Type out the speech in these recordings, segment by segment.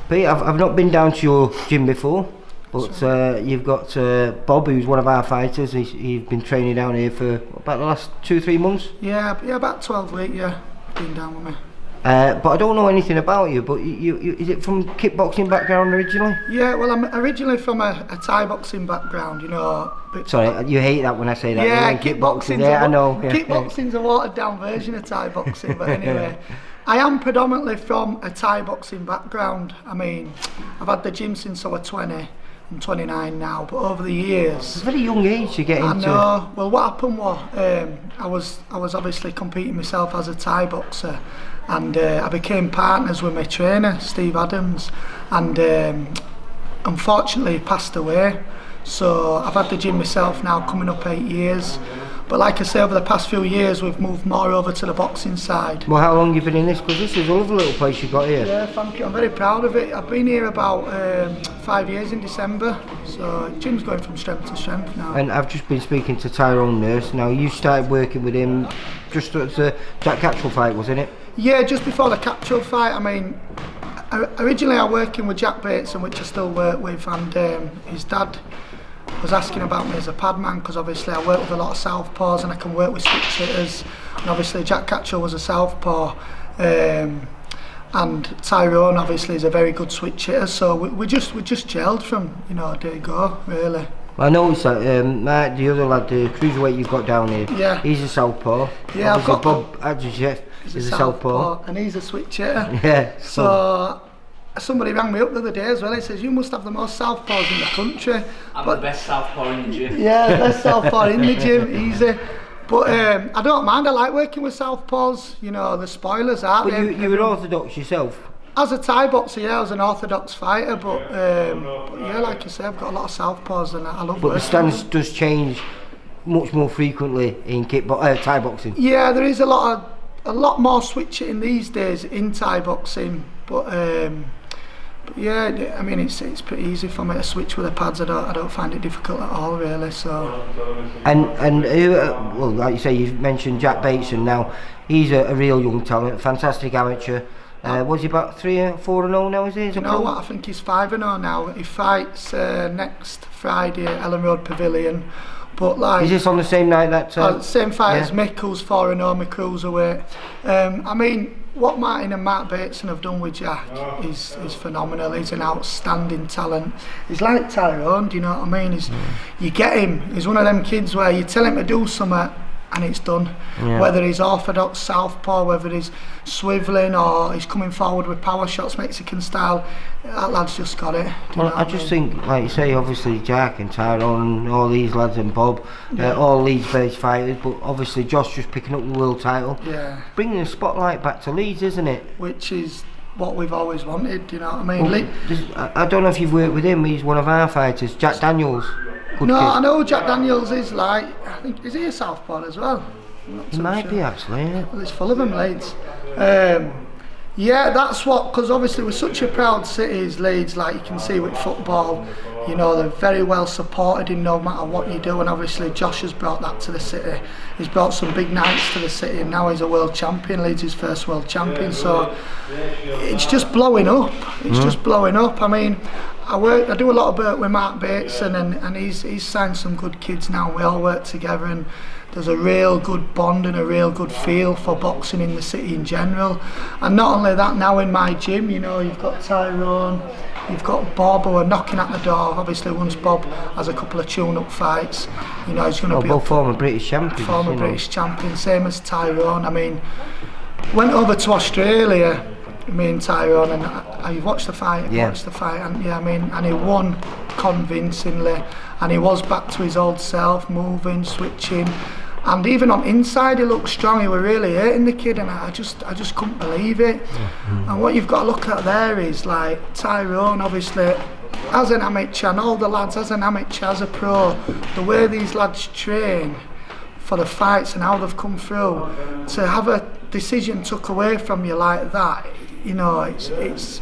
But yeah, I've not been down to your gym before, but you've got Bob, who's one of our fighters. He's been training down here for about the last 2-3 months. Yeah, about 12 weeks. Yeah, been down with me. But I don't know anything about you. But you is it from kickboxing background originally? Yeah, well, I'm originally from a Thai boxing background. You know. Sorry, you hate that when I say that. Yeah, kickboxing. Yeah, I know. Kickboxing's a watered down version of Thai boxing, but anyway. I am predominantly from a Thai boxing background. I mean, I've had the gym since I was 20. I'm 29 now, but over the years... It's a very young age to get into... I know. Well, what happened was, I was obviously competing myself as a Thai boxer, and I became partners with my trainer, Steve Adams, and unfortunately he passed away. So I've had the gym myself now coming up 8 years. But like I say, over the past few years, we've moved more over to the boxing side. Well, how long have you been in this? Because this is a lovely little place you got here. Yeah, thank you. I'm very proud of it. I've been here about 5 years in December. So the gym's going from strength to strength now. And I've just been speaking to Tyrone Nurse. Now, you started working with him just at the Jack Catchell fight, wasn't it? Yeah, just before the Catchell fight. I mean, originally I was working with Jack Bateson, which I still work with, and his dad was asking about me as a pad man, because obviously I work with a lot of southpaws and I can work with switch hitters, and obviously Jack Catchell was a southpaw, and Tyrone obviously is a very good switch hitter, so we just gelled from, you know, day go, really. Well, I noticed that Mark, the other lad, the cruiserweight you've got down here, yeah, he's a southpaw. Yeah, I've got Bob Adjushev, he's a southpaw, and he's a switch hitter. Yeah. So somebody rang me up the other day as well. He says, you must have the most southpaws in the country. I'm the best southpaw in the gym. Yeah, the best southpaw in the gym, easy. But I don't mind, I like working with southpaws, you know, the spoilers, aren't they? But you were orthodox yourself? As a Thai boxer, yeah, I was an orthodox fighter, but yeah, like you say, I've got a lot of southpaws and I love working. But the stance does change much more frequently in Thai boxing? Yeah, there is a lot more switch hitting these days in Thai boxing, but yeah, I mean it's pretty easy for me to switch with the pads. I don't find it difficult at all, really. So. And who, well, like you say, you've mentioned Jack Bateson. Now he's a real young talent, fantastic amateur. Was he about 3 or 4-0 now? Is he? You know what? I think he's 5-0 now. He fights next Friday at Ellen Road Pavilion. But like, is this on the same night that? Same fight as Mick, who's 4-0, my cruiserweight. I mean, what Martin and Mark Bateson have done with Jack is phenomenal. He's an outstanding talent. He's like Tyrone, do you know what I mean? You get him. He's one of them kids where you tell him to do something and it's done. Yeah. Whether he's orthodox southpaw, whether he's swivelling or he's coming forward with power shots, Mexican style, that lad's just got it. Well, I just think, like you say, obviously Jack and Tyrone, all these lads and Bob, all Leeds-based fighters, but obviously Josh just picking up the world title. Yeah. Bringing the spotlight back to Leeds, isn't it? Which is what we've always wanted, you know what I mean? Well, I don't know if you've worked with him, he's one of our fighters, Jack Daniels. No, I know I Daniels is like, I think, is he a southpaw as well? He might be actually, yeah. Well, it's full of them, Leeds. Yeah, that's what, because obviously we're such a proud city as Leeds, like you can see with football, you know, they're very well supported in no matter what you do, and obviously Josh has brought that to the city. He's brought some big nights to the city, and now he's a world champion. Leeds is first world champion, so it's just blowing up. It's just blowing up. I mean, I do a lot of work with Mark Bateson, and he's signed some good kids now. We all work together, and there's a real good bond and a real good feel for boxing in the city in general. And not only that, now in my gym, you know, you've got Tyrone, you've got Bob, who are knocking at the door. Obviously, once Bob has a couple of tune-up fights, you know, he's going to be both former British champions. Former British champion, same as Tyrone. I mean, went over to Australia, me and Tyrone, and I watched the fight. And yeah, I mean, and he won convincingly, and he was back to his old self, moving, switching, and even on inside he looked strong. He were really hurting the kid, and I just couldn't believe it. And what you've got to look at there is like Tyrone, obviously, as an amateur, and all the lads as an amateur, as a pro, the way these lads train for the fights and how they've come through, to have a decision took away from you like that, you know, it's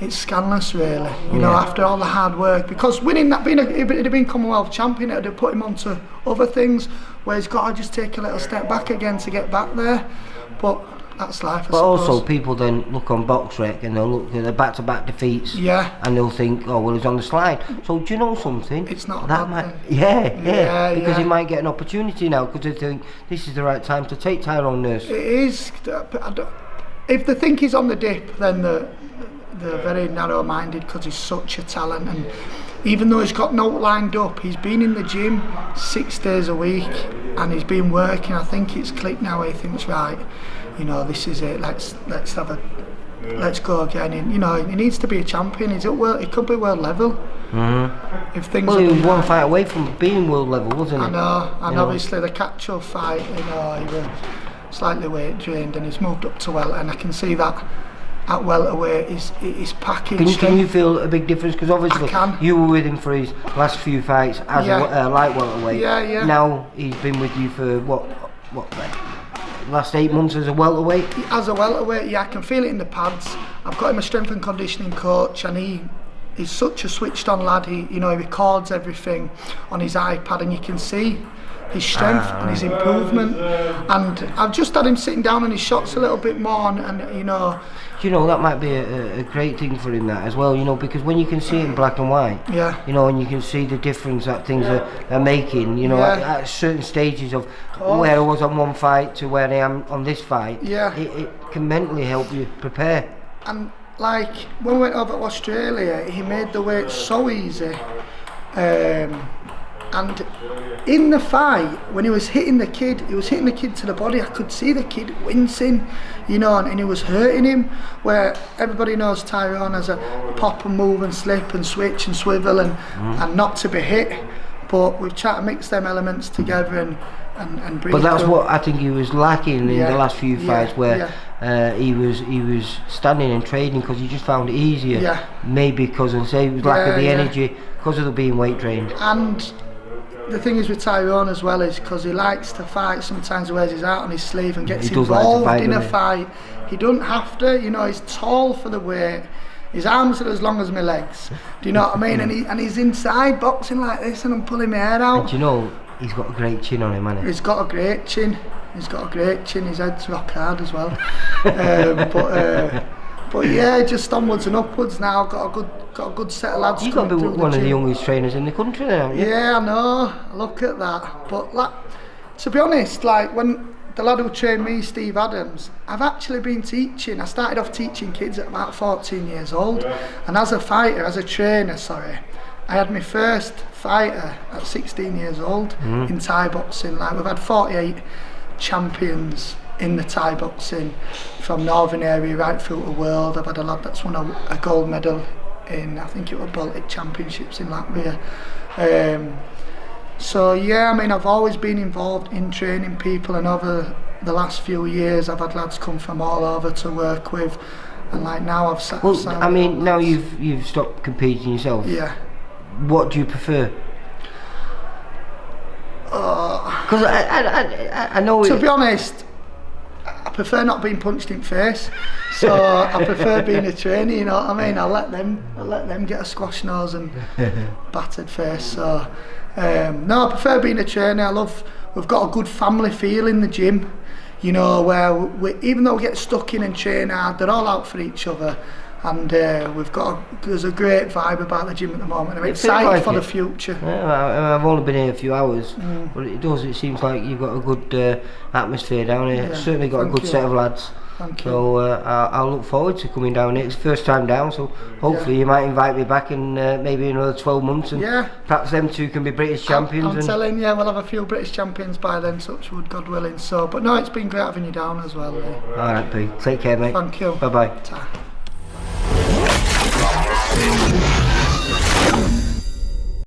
scandalous, really. You know, after all the hard work, because winning that, it'd have been Commonwealth champion, it'd have put him onto other things where he's got to just take a little step back again to get back there. But That's life, I But suppose. also, people then look on BoxRec and they'll look at the back-to-back defeats, Yeah. and they'll think, oh, well, he's on the slide. So do you know something? It's not a that bad might, thing. yeah, because yeah. he might get an opportunity now because they think this is the right time to take Tyrone Nurse. It is. If they think he's on the dip, then they're very narrow-minded because he's such a talent. And even though he's got no lined up, he's been in the gym 6 days a week and he's been working. I think it's clicked now. He thinks, right, you know, this is it. Let's go again. And, you know, he needs to be a champion. He's at world. He could be world level. If things. Well, he was one fight away from being world level, wasn't he? I know. And You know? obviously the catch-up fight, you know, he was slightly weight drained and he's moved up to welter, and I can see that at welterweight he's packaged. Can you feel a big difference? Because obviously I can. you were with him for his last few fights as Yeah. a light welterweight. Yeah. Now he's been with you for what last 8 months as a welterweight. As a welterweight, yeah, I can feel it in the pads. I've got him a strength and conditioning coach, and he's such a switched on lad. He records everything on his iPad, and you can see his strength and his improvement. And I've just had him sitting down on his shots a little bit more, and you know. Do you know, that might be a great thing for him, that as well, you know, because when you can see it in black and white, Yeah. you know, and you can see the difference that things are making, you know, Yeah. at certain stages of where I was on one fight to where I am on this fight, Yeah. it can mentally help you prepare. And like when we went over to Australia, he made the weight so easy. And in the fight, when he was hitting the kid to the body. I could see the kid wincing, you know, and it was hurting him. Where everybody knows Tyrone has a pop and move and slip and switch and swivel and not to be hit. But we've tried to mix them elements together and bring. But that's it what I think he was lacking in the last few fights, where he was standing and trading because he just found it easier. Yeah. Maybe because of it was lack of the Yeah. energy because of the being weight trained. And the thing is with Tyrone as well is because he likes to fight, sometimes he wears his heart on his sleeve and gets He does like to involved fight, in a doesn't he? fight. He doesn't have to, you know, he's tall for the weight. His arms are as long as my legs. Do you know what I mean? And he's inside boxing like this and I'm pulling my hair out. And do you know, he's got a great chin on him, hasn't he? He's got a great chin. His head's rock hard as well. But yeah, just onwards and upwards now. Got a good set of lads. You've got to be coming through one of the gym. youngest trainers in the country now, haven't you? Yeah, I know. Look at that. But like, to be honest, like when the lad who trained me, Steve Adams, I've actually been teaching. I started off teaching kids at about 14 years old, and as a fighter, as a trainer, I had my first fighter at 16 years old in Thai boxing. Like we've had 48 champions in the Thai boxing from Northern area right through the world. I've had a lad that's won a gold medal in, I think it was Baltic Championships in Latvia. So yeah, I mean, I've always been involved in training people, and over the last few years I've had lads come from all over to work with, and like now I've sat. Well, I mean, now you've stopped competing yourself. Yeah. What do you prefer? Because I know. To be honest, I prefer not being punched in the face. So I prefer being a trainer. You know what I mean? I'll let them get a squash nose and battered face. So no, I prefer being a trainer. We've got a good family feel in the gym. You know, where even though we get stuck in and train hard, they're all out for each other. And there's a great vibe about the gym at the moment. I'm excited like for it. the future. Yeah, I've only been here a few hours, but it seems like you've got a good atmosphere down here. Yeah, Certainly got a thank good you. set of lads. Thank you. So I'll look forward to coming down here. It's the first time down, so hopefully you might invite me back in maybe another 12 months, and Yeah. perhaps them two can be British champions. I'm and telling you, we'll have a few British champions by then, touch wood, God willing. So, but no, it's been great having you down as well. All right, Pete. Take care, mate. Thank you. Bye bye. Ta.